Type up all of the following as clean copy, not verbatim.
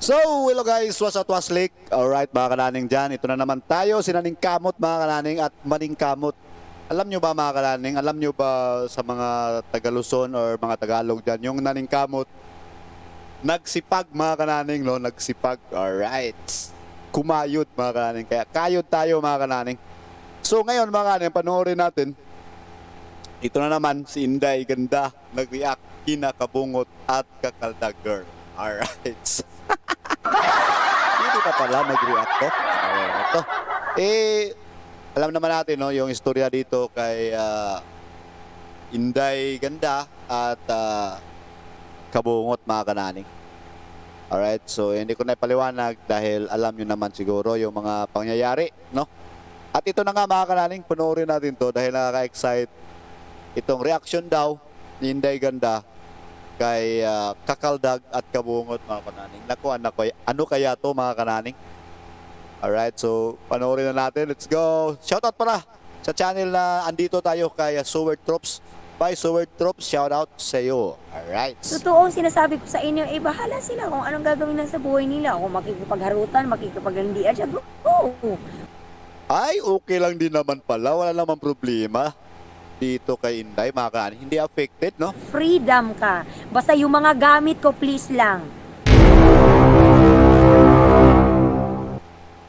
So, hello guys, what's up, Waslik? Alright mga kananing dyan, ito na naman tayo, sinaning kamot mga kananing at maning kamot. Alam nyo ba mga kananing, alam nyo ba sa mga Taga-Luzon or mga Tagalog dyan, yung naning kamot, nagsipag mga kananing, no? Nagsipag, alright. Kumayod mga kananing, kaya kayod tayo mga kananing. So ngayon mga kananing, panoorin natin, ito na naman si Inday Ganda, nag-react, kinakabungot at kakaldag girl. Alright. Hindi pa pala mag-react to. Ito. Alam naman natin no, yung istorya dito kay Inday Ganda at kabungot mga kananing. Alright, so hindi ko na ipaliwanag dahil alam nyo naman siguro yung mga pangyayari, no? At ito na nga mga kananing, panoorin natin to dahil nakaka-excite itong reaction daw ni Inday Ganda kay kakaldag at kabungot mga kananing. Naku, ano kaya to mga kananing? Alright, so panoorin na natin. Let's go. Shoutout pala sa channel na andito tayo kay Sowert Trops. Bye Sowert Trops, shoutout sa iyo. Alright. Totoo ang sinasabi ko sa inyo, bahala sila kung anong gagawin na sa buhay nila. Kung makikipagharutan, makikipaglandian siya, go! Ay, okay lang din naman pala. Wala namang problema dito kay Inday, mga kananing. Hindi affected, no? Freedom ka. Basta yung mga gamit ko, please lang.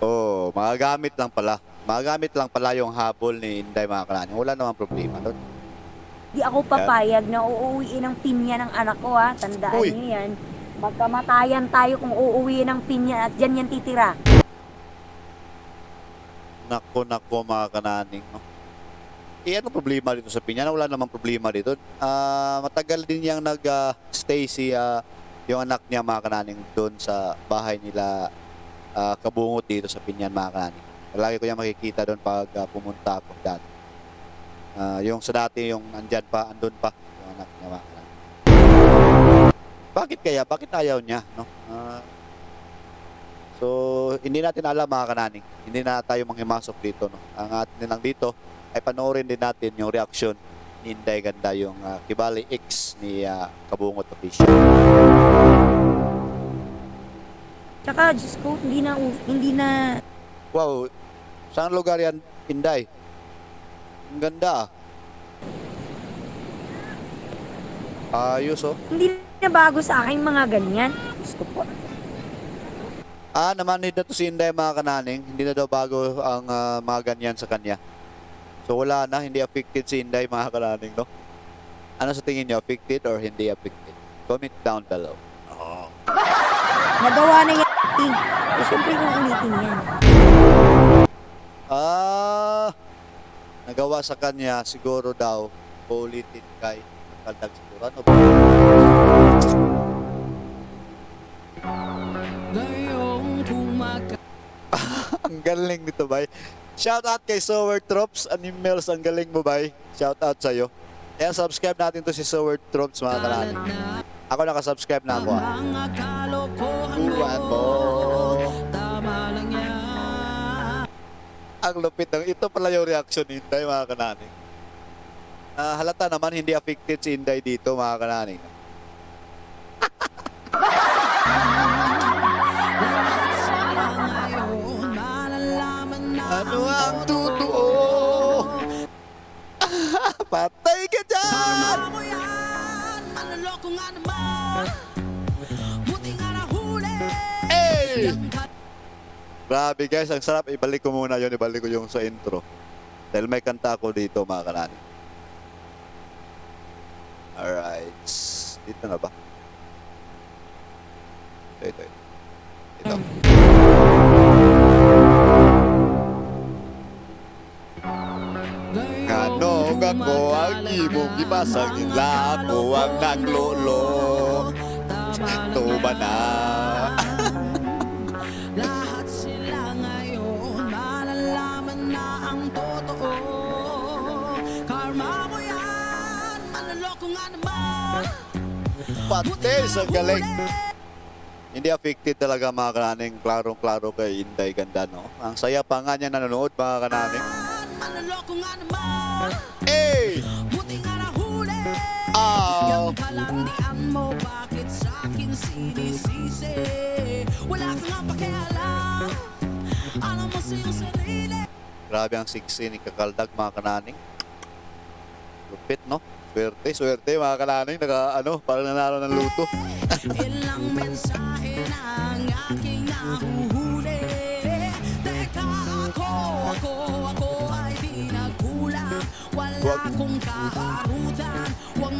Oh, mga gamit lang pala. Mga gamit lang pala yung habol ni Inday, mga kananing. Wala namang problema doon. Di ako papayag na uuwiin ng pinya ng anak ko, ha. Tandaan Uy. niyo yan. Magkamatayan tayo kung uuwiin ng pinya at dyan yan titira. Nako, mga kananing, no? Ano problema dito sa Piñan? Wala namang problema dito. Matagal din niyang nag-stay yung anak niya mga kananing doon sa bahay nila kabungot dito sa Piñan mga kananing. Lagi ko yung makikita doon pag pumunta ako dati. Yung sa dati, yung andyan pa, andun pa yung anak niya mga kananing. Bakit kaya? Bakit ayaw niya? No? So, hindi natin alam mga kananing. Hindi na tayo manghimasok dito. No? Ang atin lang dito ay panoorin din natin yung reaksyon ni Inday Ganda, yung Kibali X ni Kabungot Official. Tsaka, Diyos ko, hindi na... Wow, saan lugar yan, Inday? Ang ganda. Ayos oh. Hindi na bago sa akin mga ganyan. Diyos ko po. Namanid na to si Inday mga kananing. Hindi na daw bago ang mga ganyan sa kanya. So wala na, hindi affected si Inday mga kananing, no? Ano sa tingin niyo, affected or hindi affected? Comment down below. Oh. Nagawa na yan. Siyempre kung ulitin yan. Nagawa sa kanya siguro daw ulitin kay kaldag siguro. Ano ba? Ang galing nito, bay. Shout out kay Sowert Trops, Animals, ang galing mo, bay. Shout out sa iyo. Kaya subscribe natin to si Sowert Trops mga kananing. Ako nakasubscribe na ako. Buwan mo. Ang lupit ng ito pala yung reaction ni Inday mga kananing. Halata naman hindi affected si Inday dito mga kananing. Ano ang totoo? Patay ka dyan! Hey! Grabe guys, ang sarap. Ibalik ko muna yun. Ibalik ko yung sa intro. Dahil may kanta ako dito mga kananing. Alright. Dito na ba? Ito. Kanong ako ang imong gibasag ila ako ang naglolo. Tuba na. Lahat sila ngayon malalaman na ang totoo. Karma mo yan, manloloko nga naman. Pati sa galing. Hindi affected talaga mga kananing. Klarong-klaro kay Inday Ganda, no? Ang saya pa nga niya nanonood mga kananing. Manloloko nga naman. Hey! Buti nga nahuli. Oh! Yung kalandian mo, bakit sa akin sinisisi? kang pakialam. Alam mo sa iyong sarili. Grabe ang siksi ni Kakaldag, mga kananing. Lupit, no? Swerte, swerte, mga kananing. Parang nanalo ng luto. Ilang mensahe ng aking nahuhuli. Teka ako ay di nagkulang. Wala akong kaharutan. Huwag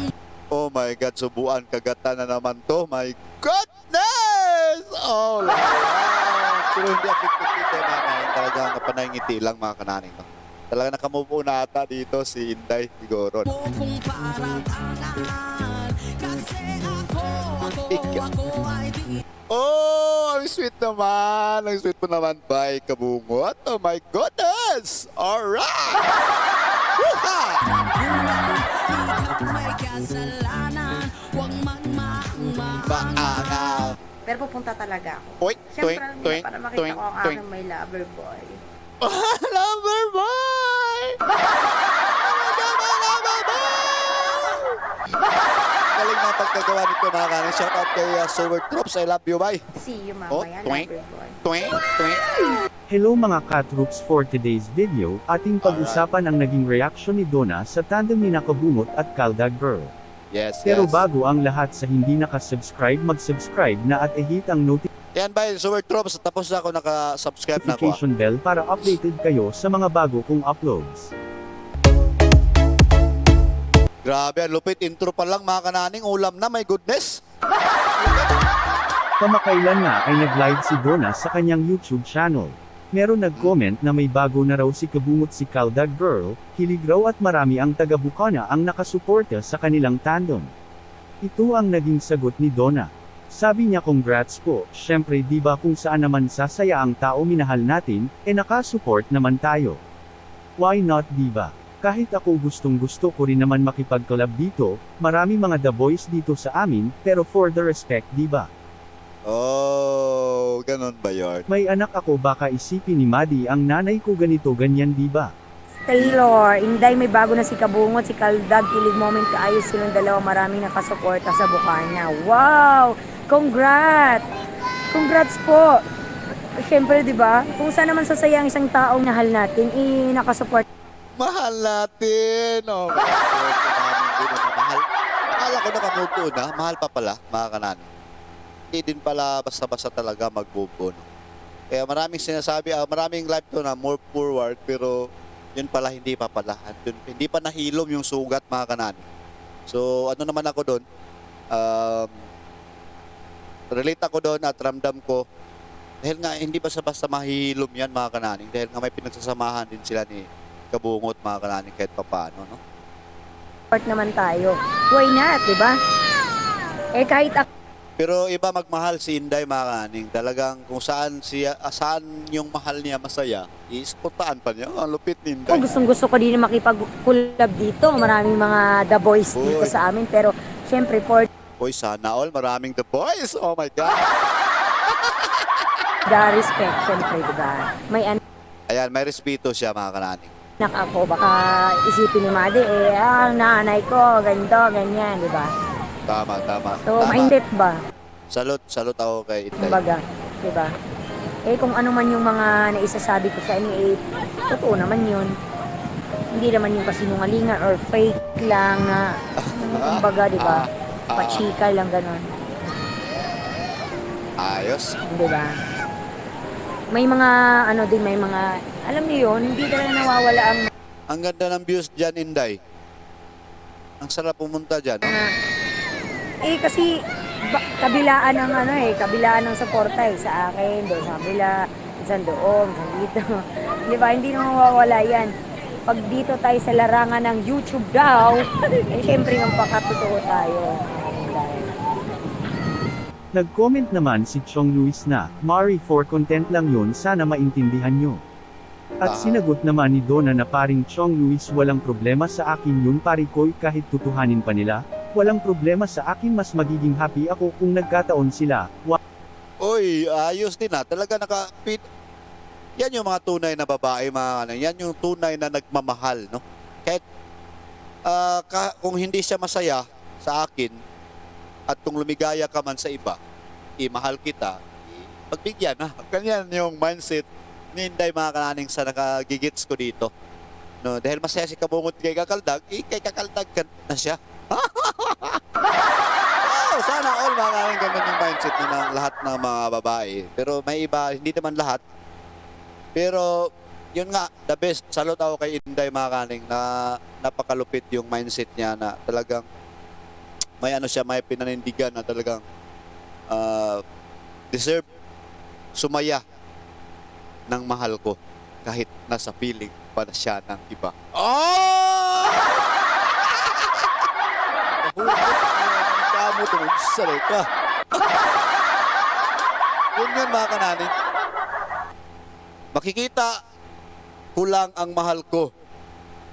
Oh my God, subuan kagatan na naman to. My goodness! Oh, wow. Pero hindi affected dito, mga kananing. Talagang panangiti lang, mga kananing. No? Talaga nakamove on na ata dito si Inday siguro. mo kong paratangan. Kasi ako ay di Oh, ang sweet naman. Ang sweet mo naman, bay kabungot. Oh my goodness! Alright! Woo-ha! ikaw may kasalanan. Huwag Baangaw. Pero pupunta talaga ako. Oy, Siyempre, twing, nila twing, para makita twing, ko ang twing. aking may lover boy. Lover boy! Lover boy! Galing na pagkagawa nito, mga kanin. Shout out kay Sober Troops. I love you, bye. See you Oh, mamaya, twing. lover boy. Twing, twing. Hello mga Katroops, for today's video, ating pag-usapan ang naging reaction ni Donna sa tandem ni Nakabungot at Kaldag Girl. Yes, Pero yes. bago ang lahat sa hindi nakasubscribe, mag-subscribe na at i-hit ang Yan, bye. Sober Troops. Tapos na ako naka-subscribe na ako. notification bell para updated kayo sa mga bago kong uploads. Grabe, ang lupit. Intro pa lang, mga kananing. Ulam na, my goodness. Kamakailan nga ay nag-live si Donna sa kanyang YouTube channel. Meron nag-comment na may bago na raw si Kabungot si Kaldag Girl, hilig raw at marami ang taga-Bukana ang nakasuporta sa kanilang tandem. Ito ang naging sagot ni Donna. Sabi niya congrats po, syempre diba kung saan naman sasaya ang tao minahal natin, nakasupport naman tayo. Why not diba? Kahit ako gustong gusto ko rin naman makipag-collab dito, marami mga The Boys dito sa amin, pero for the respect diba? Oh, ganun ba yun? May anak ako baka isipin ni Maddie ang nanay ko ganito ganyan diba? Taylor, Inday, may bago na si Kabungot, si Kaldag, kilig moment kaayos silang dalawa, maraming nakasuporta sa Bukana. Wow! Congrats! Congrats po! Siyempre, di ba? Kung saan naman sasaya ang isang taong nahal natin, nakasupport Mahal natin. Oh, mahal. Akala ko nakamove on na. Mahal pa pala, mga kananin. Hindi din pala basta-basta talaga mag-move on. Kaya maraming sinasabi, maraming live to na more forward, pero yun pala hindi pa pala. Hindi pa nahilom yung sugat, mga kananin. So, ano naman ako doon? Relate ako doon at ramdam ko dahil nga hindi basta-basta mahilom yan, mga kananing, dahil nga may pinagsasamahan din sila ni Kabungot, mga kananing, kahit papaano, no? naman tayo. Why not, di ba? Kahit ako, Pero iba magmahal si Inday, mga kananing. Talagang kung saan saan yung mahal niya masaya, iisuportahan pa niya. Ang lupit ni Inday. gustong-gusto ko din makipag-collab dito. Maraming mga The Boys dito Uy. sa amin. Pero, syempre, for Boy, sana all. Maraming The Boys. Oh my God. the respect, syempre, di ba? May Ayan, may respeto siya, mga kananing. anak ako, baka isipin ni Madi, ang nanay ko, ganito, ganyan, di ba? Tama, tama. So, Tama. mainit ba? Salute ako kay Inday. Kumbaga, di ba? Kung ano man yung mga naisasabi ko sa inyo, totoo naman yun. Hindi naman yung kasinungalingan or fake lang na, kumbaga, di ba? Pachika lang, ganon. Ayos. Di ba? May mga, may mga, alam niyo yun, hindi talaga nawawala ang Ang ganda ng views dyan, Inday. Ang sarap pumunta dyan. No? kasi kabilaan ng kabilaan ng suporta sa akin, doon sa kabila, minsan doon, minsan dito. Di ba? Hindi na mawawala yan. Pag dito tayo sa larangan ng YouTube daw, syempre magpakatotoo tayo. Nag-comment naman si Chong Luis na, Mari for content lang yun sana maintindihan nyo. At sinagot naman ni Donna na paring Chong Luis walang problema sa akin yun pari koy kahit tutuhanin pa nila, walang problema sa akin mas magiging happy ako kung nagkataon sila. Oy, ayos din ha. Talaga nakapit. Yan yung mga tunay na babae, mga ano. Yan yung tunay na nagmamahal, no? Kahit kung hindi siya masaya sa akin, at kung lumigaya ka man sa iba, imahal kita, pagbigyan. Ha? Ganyan yung mindset ni Inday mga kananing sa nakagigits ko dito. No, dahil masaya si Kabungot kay Kakaldag, kay Kakaldag na siya. Oh, sana all mga kananing ganun yung mindset na ng lahat ng mga babae. Pero may iba, hindi naman lahat. Pero yun nga, the best. Salute ako kay Inday mga kaning na napakalupit yung mindset niya na talagang may ano siya, may pinanindigan na talagang deserve sumaya ng mahal ko kahit nasa feeling pa na siya ng iba. Oh! Kamu tunog saray ka. Yun mga kananin. Makikita ko lang ang mahal ko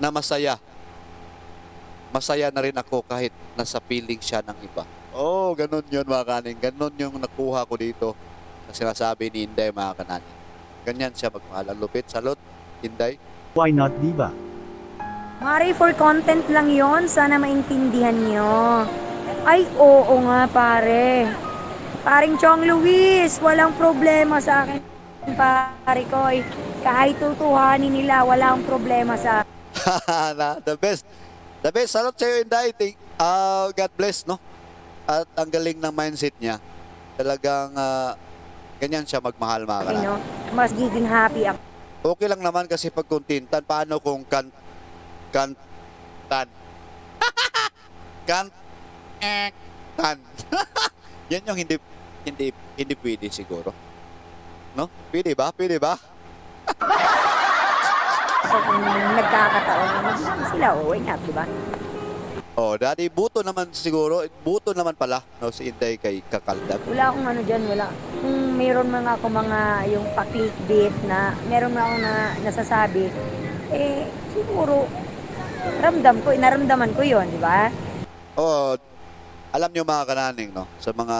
na masaya. Masaya na rin ako kahit nasa feeling siya ng iba. Oh, ganun yun mga kanin. Ganun yung nakuha ko dito sa sinasabi ni Inday mga kananin. Ganyan siya magmahal. Ang lupit. Salute, Inday. Why not, diba? Mari, for content lang yon, sana maintindihan nyo. Ay, oo nga pare. Paring Chong Luis, walang problema sa akin, pare ko. Kahit tutuhanin nila, walang problema sa Na, the best. The best. Salute sa'yo, Inday. God bless, no? At ang galing ng mindset niya. Talagang ganyan siya magmahal mga akin, kananin. no? Mas giging happy ako. Okay lang naman kasi pag kuntintan, paano kung kantan? Tan. Yan yung hindi pwede siguro. No? Pwede ba? Pwede ba? So, kung nagkakataon naman sila, why not, di ba? Oh, daddy, buto naman siguro. Buto naman pala, no, si Inday kay Kakaldag. Wala akong ano dyan, wala. Kung meron mga ako mga yung pa-clickbait na meron mga ako na nasasabi, siguro, naramdaman ko yon, di ba? Oh, alam niyo mga kananing, no, sa mga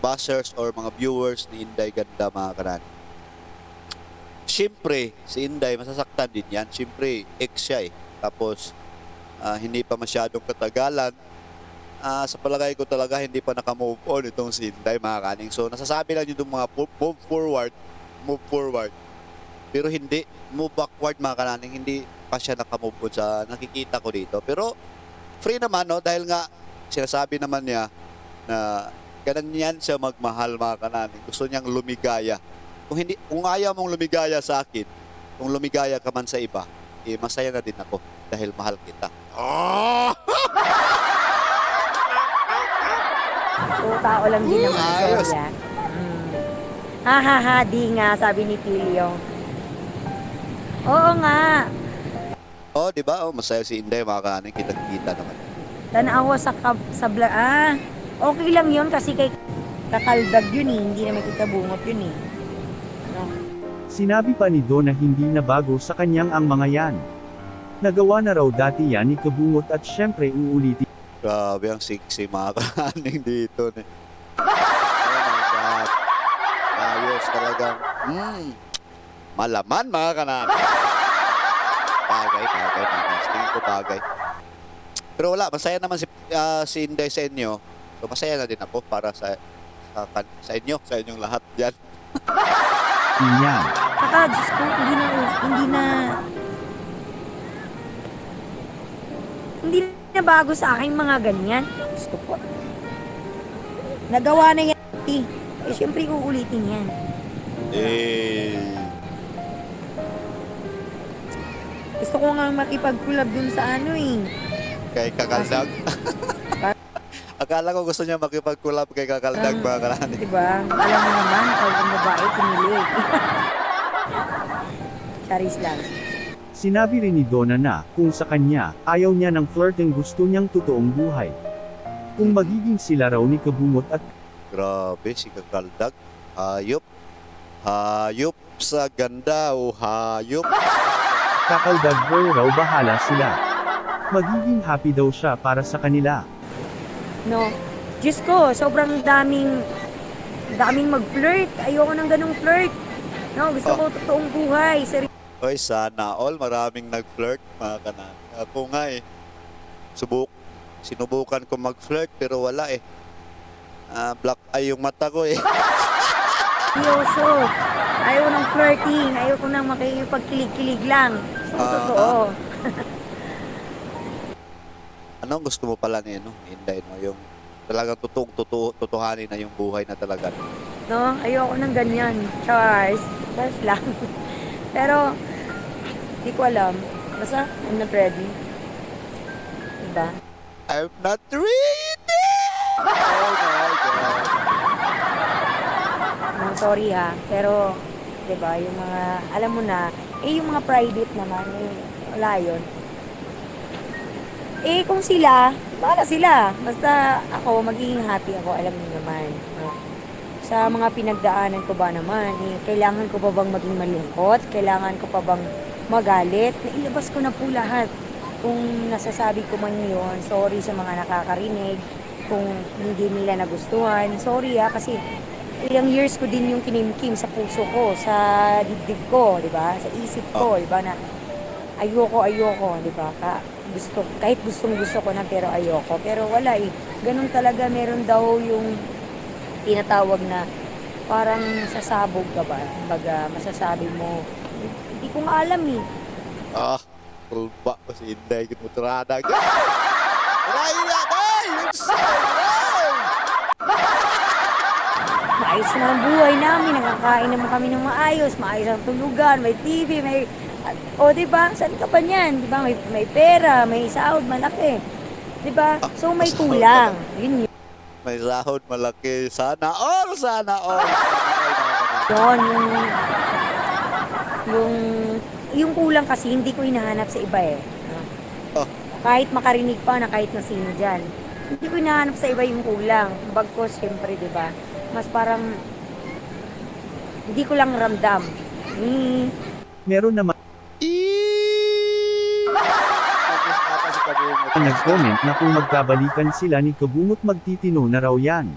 bashers or mga viewers ni Inday Ganda mga kananing. Siyempre, si Inday masasaktan din yan. Siyempre, ex siya eh. Tapos, hindi pa masyadong katagalan. Sa palagay ko talaga hindi pa naka-move on itong si Inday mga kaning. So nasasabi lang yung mga move forward. Pero hindi, move backward mga kananing. Hindi pa siya naka-move on sa nakikita ko dito. Pero free naman, no, dahil nga sinasabi naman niya na ganyan siya magmahal mga kananing. Gusto niyang lumigaya. Kung ayaw mong lumigaya sa akin, kung lumigaya ka man sa iba, masaya na din ako dahil mahal kita. Oh! So, tao lang din naman ito, Ayos. yan. Ha ha ha, di nga, sabi ni Pilio. Oo nga. Oh, di ba? Oh, masaya si Inday mga kananing. Kita naman. Tanawa okay lang yun kasi kay Kakaldag yun eh. Hindi naman kita bungot yun eh. Ano? Sinabi pa ni Don na hindi na bago sa kanyang ang mga yan. Nagawa na raw dati yan ni Kabungot at syempre uulitin. Grabe ang sexy mga kananing dito. Oh my God. Ayos talagang. Malaman mga kananing. Bagay. Tingin ko bagay. Pero wala, masaya naman si Inday sa inyo. So masaya na din ako para sa inyo, sa inyong lahat diyan. Yan. Saka, Diyos ko, hindi na bago sa akin mga ganyan. Gusto ko. Nagawa na yan. Siyempre uulitin yan. Gusto ko nga makipag-collab dun sa ano eh. Kay Kakaldag. Akala ko gusto niya makipag-collab kay Kakaldag mga kananing. Diba? Alam mo naman, pag ang babae, kinilig. Charis lang. Sinabi rin ni Donna na, kung sa kanya, ayaw niya ng flirting gusto niyang totoong buhay. Kung magiging sila raw ni Kabungot at Grabe si Kakaldag. Hayop. Hayop sa ganda o hayop. Kakaldag girl raw bahala sila. Magiging happy daw siya para sa kanila. No. Diyos ko, sobrang daming mag-flirt. Ayoko ng ganung flirt. No, gusto ko totoong buhay. Oy, sana all maraming nag-flirt mga kanan. Ako nga eh. Sinubukan ko mag-flirt pero wala eh. Black eye yung mata ko eh. seryoso. Ayaw ng flirting. Ayaw ko nang makikipagkilig-kilig lang. So, Ah, totoo. Anong gusto mo pala ni ano, Inday, no? Yung talagang tutuhanin na yung buhay na talaga. No? Ayoko ng ganyan. Charles. Charles lang. Pero, hindi ko alam. Basta, I'm not ready. Diba? I'm not ready! Oh my God. No, sorry ha. Pero, diba, yung mga, alam mo na, yung mga private naman, wala yun. Kung sila, bahala sila. Basta ako, magiging happy ako, alam niyo naman. No? Sa mga pinagdaanan ko ba naman, kailangan ko pa bang maging malungkot? Kailangan ko pa bang magalit? Nailabas ko na po lahat. Kung nasasabi ko man yun, sorry sa mga nakakarinig. Kung hindi nila nagustuhan, sorry kasi ilang years ko din yung kinimkim sa puso ko, sa dibdib ko, di ba? Sa isip ko, di ba, na ayoko, di ba? Kahit gusto ko na, pero ayoko. Pero wala ganun talaga, meron daw yung tinatawag na parang sasabog ka ba? Kumbaga, masasabi mo, hindi ko nga alam Kulba ko si Inday, kinuturada. Maraming na, day! maayos na ang buhay namin, nakakain naman kami ng maayos ang tulugan, may TV, di ba? Saan ka pa niyan? Di ba? May pera, may sahod, malaki. Di ba? So may kulang. Yun. May sahod malaki. Sana all, sana all. Yun, yung kulang kasi hindi ko hinahanap sa iba Oh. Kahit makarinig pa na kahit na sino dyan. Hindi ko hinahanap sa iba yung kulang. Bagkos, syempre, di ba? Mas parang hindi ko lang ramdam. Meron naman nag-comment na kung magkabalikan sila ni Kabungot magtitino na raw yan.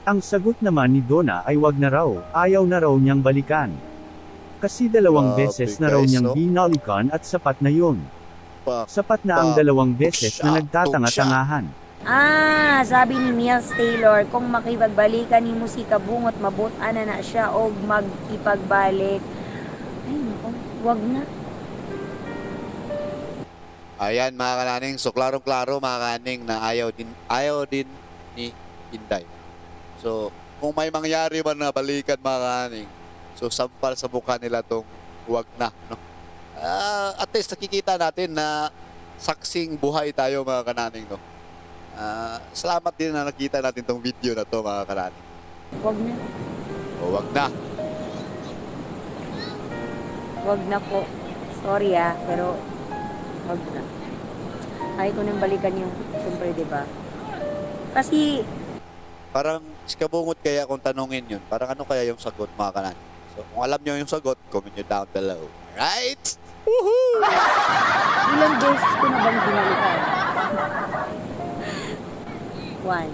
Ang sagot naman ni Donna ay wag na raw, ayaw na raw niyang balikan. Kasi dalawang Grabe, beses na raw guys, niyang no? binalikan at sapat na yun. Sapat na ang dalawang beses na nagtatanga-tangahan. Sabi ni Miles Taylor, kung makipagbalikan ni mo si Kabungot, mabutan na siya o magkipagbalik. Ay, naku, wag na. Ayan mga kananing, so klarong-klaro mga kananing na ayaw din ni Inday. So, kung may mangyari man na balikan mga kananing, so sampal sa mukha nila tong wag na, no? At least nakikita natin na saksing buhay tayo mga kananing, no? Salamat din na nakita natin tong video na to mga kananing. Wag na. O wag na. Wag na po. Sorry pero wag na. Ayaw ko nang balikan yung, siyempre, di ba? Kasi, Parang si Kabungot kaya kung tanungin yun, parang ano kaya yung sagot mga kananing? So, kung alam nyo yung sagot, comment nyo down below. Alright? Woohoo! ilang beses ko na bang binalikan? 1,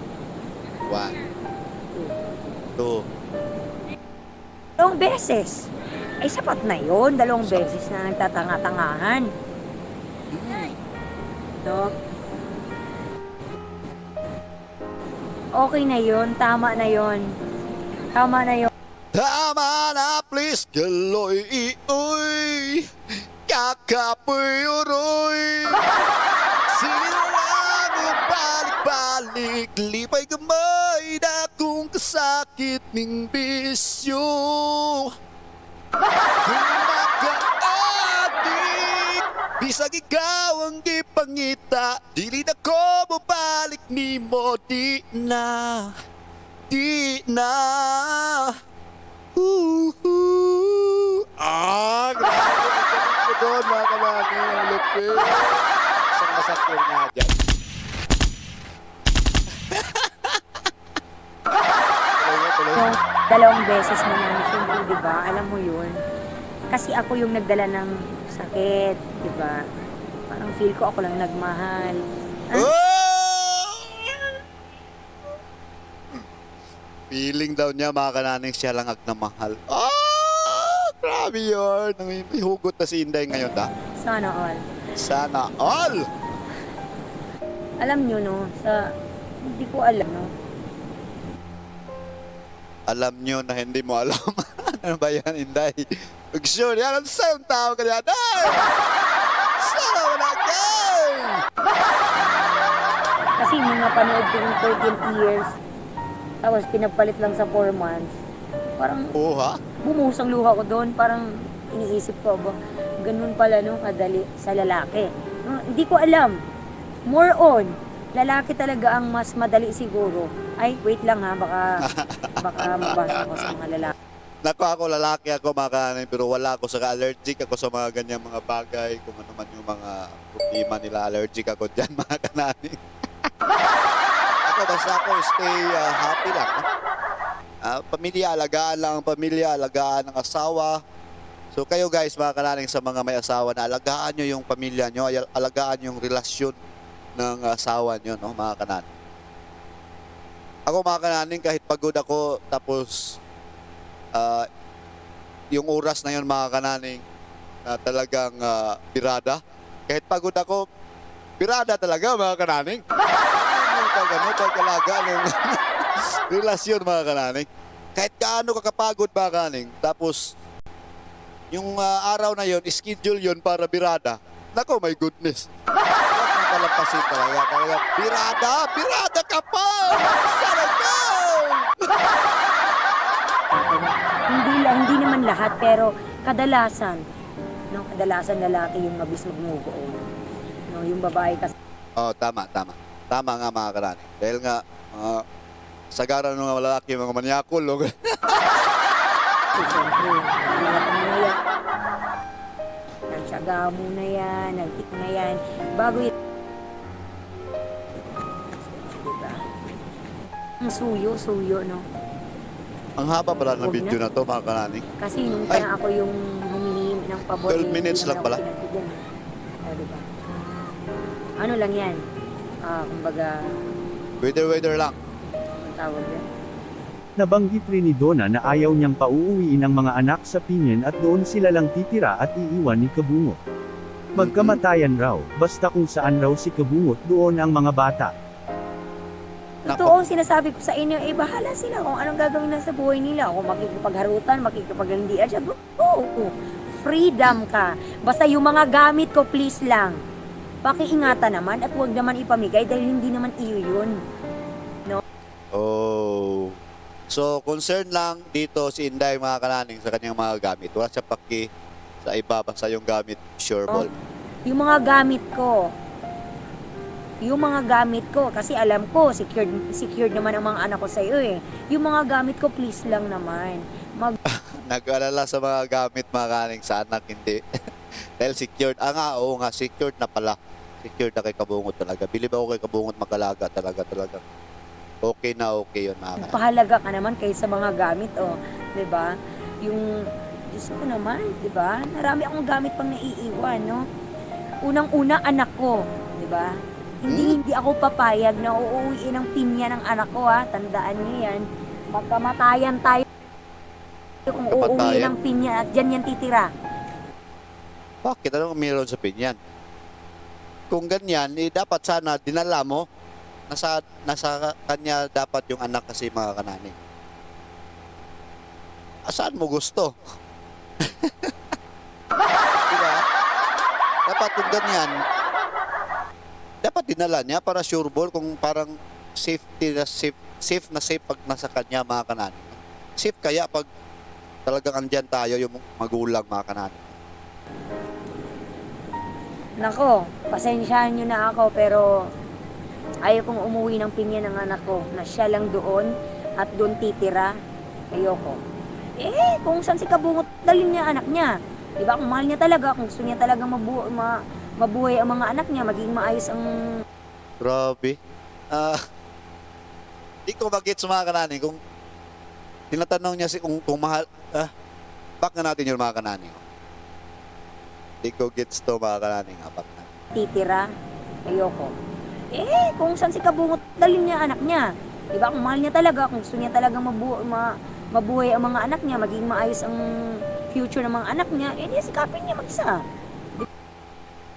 1, 2. 2 beses. Ay, sapat na yun. 2 beses na nagtatanga-tangahan. No? Okay na yun. Tama na yun. Tama na yun. Tama na please, galoy iuy, kakapoy uroy. Sige lang, balik-balik, lipay gamay na kung kasakit ning bisyo. Kumaka-adik, bisag ikaw ang gipangita, dili na ko mabalik ni mo, di na. Grabe. Ang galing ko doon, mga kamami. Ang lupit. Isang masakyan nga dyan. Tuloy. 2 beses mo na, siyempre, di ba? Alam mo yun. Kasi ako yung nagdala ng sakit, di ba? Parang feel ko ako lang nagmahal. Feeling daw niya, mga kananing, siya lang agmamahal. Grabe yun. May hugot na si Inday ngayon, Sana all. Sana all! Alam nyo, no? Hindi ko alam, no? alam nyo na hindi mo alam. Ano ba yan, Inday? Mag-sure yan. Ano sa'yo ang tao ka yan? Ay! Sana wala gang! Kasi nung napanood ko yung 13 years, tapos pinagpalit lang sa 4 months, parang Oo ha? bumuhos ang luha ko doon. Parang iniisip ko, ba, ganun pala no, kadali sa lalaki. No, hindi ko alam. More on, lalaki talaga ang mas madali siguro. Ay, wait lang ha, baka mabasa ko sa mga lalaki. Naku, ako lalaki ako mga kananing, pero wala ako sa allergic ako sa mga ganyang mga bagay, kung ano man yung mga problema nila, allergic ako dyan mga kananing. Ako basta ako stay happy lang. No? Pamilya, alagaan lang ang pamilya, alagaan ang asawa. So kayo guys mga kananing sa mga may asawa na alagaan nyo yung pamilya nyo, alagaan yung relasyon ng asawa nyo, no, mga kananing. Ako mga kananing, kahit pagod ako, tapos yung oras na yun mga kananing na talagang pirada. Kahit pagod ako, pirada talaga mga kananing. Pagkalaga ng relasyon mga kananing. Kahit kaano kakapagod mga kananing, tapos yung araw na yun, schedule yun para birada. Nako, my goodness. Palampasin talaga. Birada ka pa! Sana ka! Hindi naman lahat, pero kadalasan, no, kadalasan lalaki yung mabis mag-move on. No, yung babae kasi Oh, tama. Tama nga mga kananing. Dahil nga, sagaran ng mga lalaki, mga manyakol. No? siyempre, hirap mo na yan. Nagtsaga mo na yan, nagtik na yan. Bago yun. Diba? Ang suyo, no? Ang haba pala ng Huwag video na. na to mga kananing. Kasi nung Ay. kaya ako yung humihingi ng pabor. 12 minutes lang pala. Diba? Ano lang yan? Kumbaga, Weather lang. ang tawag yan. Nabanggit rin ni Donna na ayaw niyang pauuwiin ang mga anak sa Pinyan at doon sila lang titira at iiwan ni Kabungot. Magkamatayan raw, basta kung saan raw si Kabungot doon ang mga bata. Totoo ang sinasabi ko sa inyo, bahala sila kung anong gagawin na sa buhay nila. Kung makikipagharutan, makikipaglandian siya, go! Freedom ka. Basta yung mga gamit ko, please lang. Pakiingatan naman at huwag naman ipamigay dahil hindi naman iyo yun. Oh. So, concern lang dito si Inday mga kananing sa kanyang mga gamit. Wala siya paki sa iba basta yung gamit, sure ball. Yung mga gamit ko, kasi alam ko, secured naman ang mga anak ko sa iyo eh. Yung mga gamit ko, please lang naman. Nag-alala sa mga gamit mga kananing sa anak, hindi. Dahil secured. Oo nga, secured na pala. Secured na kay Kabungot talaga. Bilib ako kay Kabungot mag-alaga talaga. Okay na okay yun mga kananing. Pahalaga ka naman kaysa mga gamit, oh. 'Di ba? Yung Diyos ko naman, 'di ba? Marami akong gamit pang naiiwan, no? Unang-una anak ko, 'di ba? Hindi ako papayag na uuwiin ang pinya ng anak ko, ha. Tandaan niyo 'yan. Magkamatayan tayo kung uuwi Kamatayan? ng pinya at diyan yan titira. Bakit? Anong meron sa pinyan? Kung ganyan, dapat sana dinala mo. Nasa kanya dapat yung anak kasi mga kananing. Saan mo gusto? Diba? Dapat kung ganyan, dapat dinala niya para sure ball kung parang safe pag nasa kanya mga kananing. Safe kaya pag talagang andyan tayo yung magulang mga kananing. Nako, pasensyahan nyo na ako pero ayaw kong umuwi ng pinya ng anak ko na siya lang doon at doon titira. Ayoko. Kung saan si Kabungot, dalhin niya anak niya. Diba? Kung mahal niya talaga, kung gusto niya talaga mabuhay ang mga anak niya, maging maayos ang... Grabe. Di ko bagit sa mga kananing kung tinatanong niya kung mahal, back na natin yung mga kananing. Di ko gets to mga kananing. Back na. titira. Ayoko. Kung saan si Kabungot, dalhin niya anak niya. Diba? Kung mahal niya talaga, kung gusto niya talaga mabuhay ang mga anak niya, maging maayos ang future ng mga anak niya, di sikapin niya mag-isa.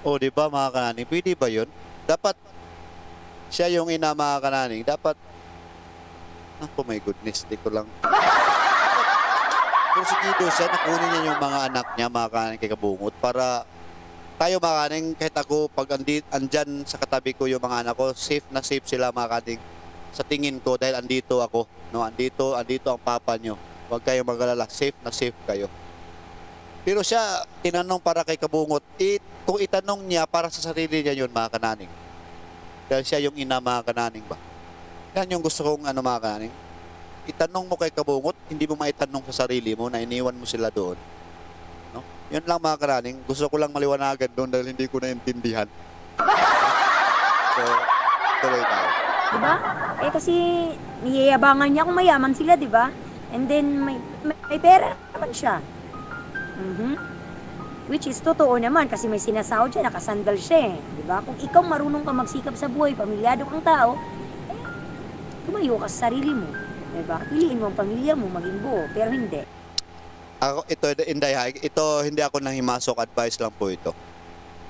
O, di ba mga kananing? Pwede ba yun? Dapat siya yung ina mga kananing. Dapat, oh my goodness, di ko lang porsigido siya, nakunin niya yung mga anak niya, mga kananing kay Kabungot, para tayo mga kananing, kahit ako, pag andyan sa katabi ko yung mga anak ko, safe na safe sila mga kananing sa tingin ko dahil andito ako, no? Andito ang papa nyo. Huwag kayong mag-alala, safe na safe kayo. Pero siya, tinanong para kay Kabungot, kung itanong niya para sa sarili niya yun, mga kananing. Dahil siya yung ina, mga kananing ba? Yan yung gusto kong mga kananing. Itanong mo kay Kabungot, hindi mo maitanong sa sarili mo na iniwan mo sila doon. No? Yun lang mga kananing. Gusto ko lang maliwanagan doon dahil hindi ko naintindihan. So, tuloy tayo. Diba? Eh kasi niyayabangan niya kung mayaman sila, diba? And then may pera naman siya. Which is totoo naman kasi may sinasahod siya, nakasandal siya eh. Diba? Kung ikaw marunong ka magsikap sa buhay, pamilyado kang tao, eh, tumayo ka sa sarili mo. Diba? Piliin mo ang pamilya mo, maging buo. Pero hindi. Ako, ito hindi ako nahimasok, advice lang po ito.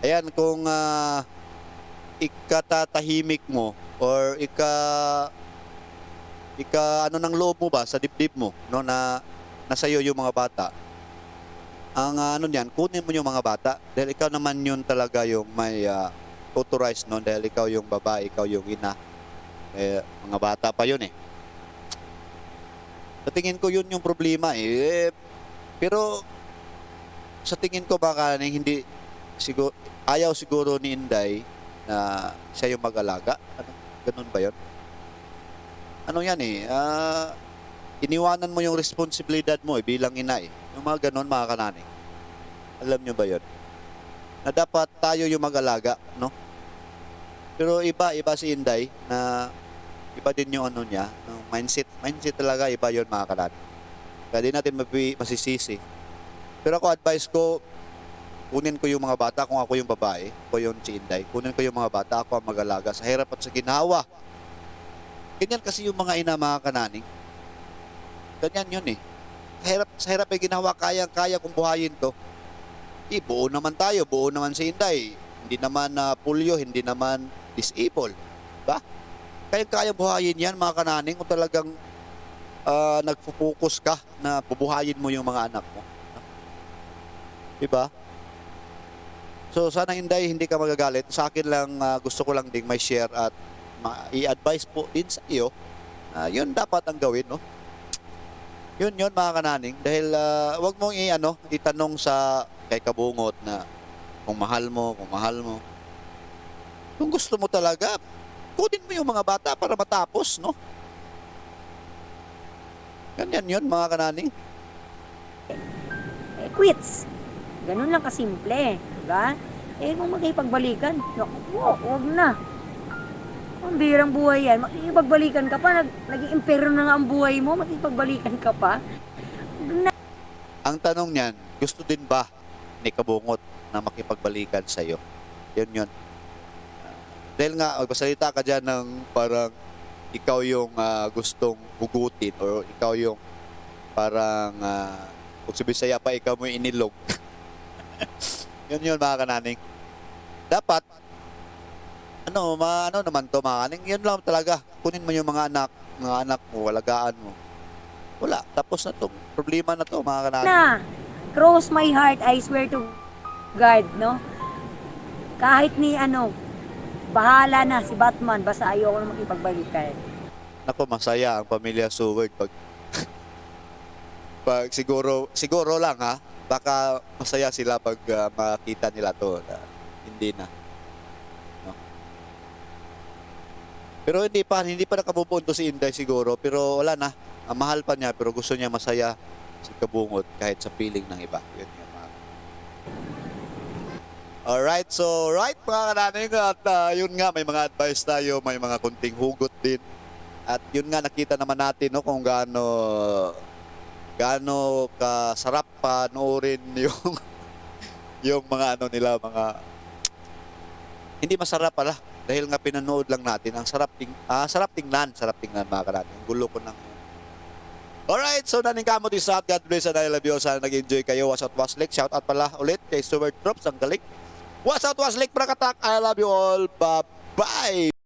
Ayan, kung ikatatahimik mo or ano ng loob mo ba sa dibdib mo, no, na nasa iyo yung mga bata. Ang niyan, kunin mo yung mga bata dahil ikaw naman yun talaga yung may authorized, no, dahil ikaw yung babae, ikaw yung ina. Mga bata pa yun eh. Sa tingin ko yun yung problema eh. Pero sa tingin ko baka hindi siguro ayaw siguro ni Inday na siya yung mag-alaga. Ganun ba yun? Ano yan eh? Iniwanan mo yung responsibilidad mo bilang ina eh. Yung mga ganun, mga kanani. Alam nyo ba yun? Na dapat tayo yung mag-alaga, no? Pero iba si Inday na iba din yung niya, no? Mindset talaga iba yun, mga kanani. Kaya di natin masisisi. Pero ako advice ko, kunin ko yung mga bata kung ako yung babae, ako yung si Inday. Kunin ko yung mga bata, ako ang mag-alaga sa hirap at sa ginawa. Ganyan kasi yung mga ina, mga kananing. Ganyan yun eh. Sa hirap ay ginawa, kaya kung buhayin to. Buo naman tayo, buo naman si Inday. Hindi naman pulyo, hindi naman disable. Ba? Kaya buhayin yan, mga kananing, kung talagang nagpo-focus ka na bubuhayin mo yung mga anak mo. Diba? So sana Inday, hindi ka magagalit. Sa akin lang, gusto ko lang ding may share at i-advise po din sa iyo. Yun dapat ang gawin, no? Yun mga kananing. Dahil wag mong itanong sa kay Kabungot na kung mahal mo. Kung gusto mo talaga, kunin mo yung mga bata para matapos, no? Ganyan yun, mga kananing. Eh, quits. Ganun lang kasimple. Diba? Eh, kung magkipagbalikan, wag na. Ang birang buhay yan. Makikipagbalikan ka pa. Naging impero na nga ang buhay mo. Makikipagbalikan ka pa. Ang tanong niyan, gusto din ba ni Kabungot na makipagbalikan sa'yo? Yun. Dahil nga, magpasalita ka dyan ng parang ikaw yung gustong hugutin or ikaw yung parang kung sa Bisaya pa, ikaw mo yung inilog. Yun, mga kananing. Dapat, ano naman to, mga kananing, yun lang talaga. Kunin mo yung mga anak mo, walagaan mo. Wala, tapos na to. Problema na to, mga kananing. Na, cross my heart, I swear to God, no? Kahit ni bahala na si Batman, basta ayoko na makipagbalikan. Nako, masaya ang pamilya Seward pag siguro lang ha, baka masaya sila pag makita nila to na hindi na, no? Pero hindi pa nakapupunto si Inday siguro, pero wala na, ang mahal pa niya pero gusto niya masaya si Kabungot kahit sa piling ng iba. Yun yung mga. Alright, so mga kananing, at yun nga, may mga advice tayo, may mga kunting hugot din. At yun nga, nakita naman natin, no, kung gaano kasarap panoorin yung mga nila, mga hindi masarap pala dahil nga pinanood lang natin. Ang sarap tingnan mga kananing. Ang gulo ko ng alright, so naning kamo di sa God bless and I love you. Sana nag-enjoy kayo. Was out was like. Shout out pala ulit kay Stuart Drops, ang galing. Was out was like, Prakatak. I love you all. Bye-bye.